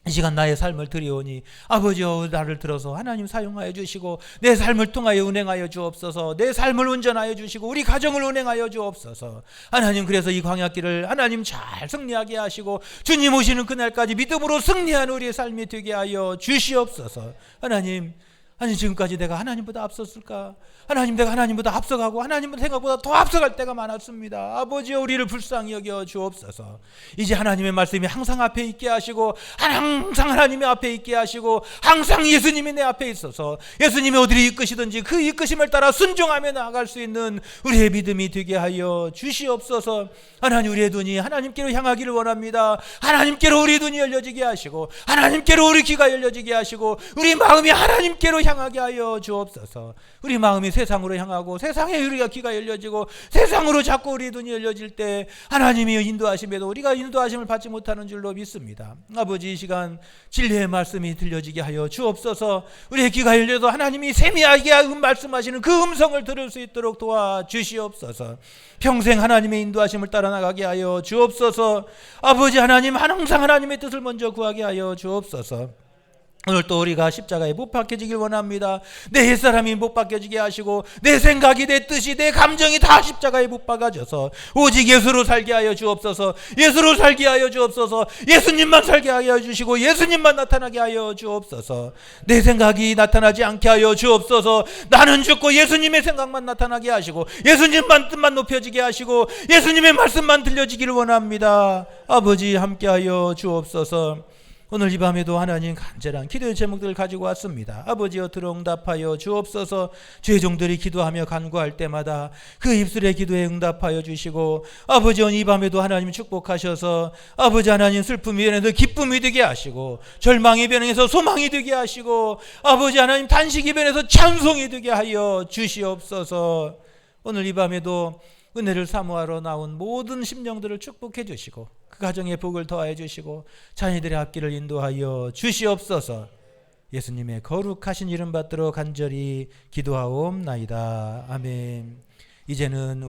A: 이 시간 나의 삶을 드리오니 아버지여 나를 들어서 하나님 사용하여 주시고 내 삶을 통하여 운행하여 주옵소서. 내 삶을 운전하여 주시고 우리 가정을 운행하여 주옵소서. 하나님 그래서 이 광야길을 하나님 잘 승리하게 하시고 주님 오시는 그날까지 믿음으로 승리한 우리의 삶이 되게 하여 주시옵소서. 하나님 지금까지 내가 하나님보다 앞섰을까? 하나님 내가 하나님보다 앞서가고 하나님보다 생각보다 더 앞서갈 때가 많았습니다. 아버지여 우리를 불쌍히 여겨 주옵소서. 이제 하나님의 말씀이 항상 앞에 있게 하시고 항상 하나님의 앞에 있게 하시고 항상 예수님이 내 앞에 있어서 예수님이 어디를 이끄시든지 그 이끄심을 따라 순종하며 나아갈 수 있는 우리의 믿음이 되게 하여 주시옵소서. 하나님 우리의 눈이 하나님께로 향하기를 원합니다. 하나님께로 우리 눈이 열려지게 하시고 하나님께로 우리 귀가 열려지게 하시고 우리 마음이 하나님께로 향하게 하여 주옵소서. 우리 마음이 세상으로 향하고 세상에 우리가 귀가 열려지고 세상으로 자꾸 우리 눈이 열려질 때 하나님이 인도하심에도 우리가 인도하심을 받지 못하는 줄로 믿습니다. 아버지 이 시간 진리의 말씀이 들려지게 하여 주옵소서. 우리의 귀가 열려도 하나님이 세미하게 말씀하시는 그 음성을 들을 수 있도록 도와주시옵소서. 평생 하나님의 인도하심을 따라 나가게 하여 주옵소서. 아버지 하나님 항상 하나님의 뜻을 먼저 구하게 하여 주옵소서. 오늘 또 우리가 십자가에 못 박혀지길 원합니다. 내 옛사람이 못 박혀지게 하시고 내 생각이 내 뜻이 내 감정이 다 십자가에 못 박아져서 오직 예수로 살게 하여 주옵소서. 예수로 살게 하여 주옵소서. 예수님만 살게 하여 주시고 예수님만 나타나게 하여 주옵소서. 내 생각이 나타나지 않게 하여 주옵소서. 나는 죽고 예수님의 생각만 나타나게 하시고 예수님만 뜻만 높여지게 하시고 예수님의 말씀만 들려지기를 원합니다. 아버지 함께하여 주옵소서. 오늘 이 밤에도 하나님 간절한 기도의 제목들을 가지고 왔습니다. 아버지여 들어응답하여 주옵소서. 죄종들이 기도하며 간구할 때마다 그 입술의 기도에 응답하여 주시고 아버지여 이 밤에도 하나님 축복하셔서 아버지 하나님 슬픔이 변해서 기쁨이 되게 하시고 절망이 변해서 소망이 되게 하시고 아버지 하나님 단식이 변해서 찬송이 되게 하여 주시옵소서. 오늘 이 밤에도 은혜를 사모하러 나온 모든 심령들을 축복해 주시고 그 가정에 복을 더하여 주시고 자녀들의 앞길을 인도하여 주시옵소서. 예수님의 거룩하신 이름 받들어 간절히 기도하옵나이다. 아멘. 이제는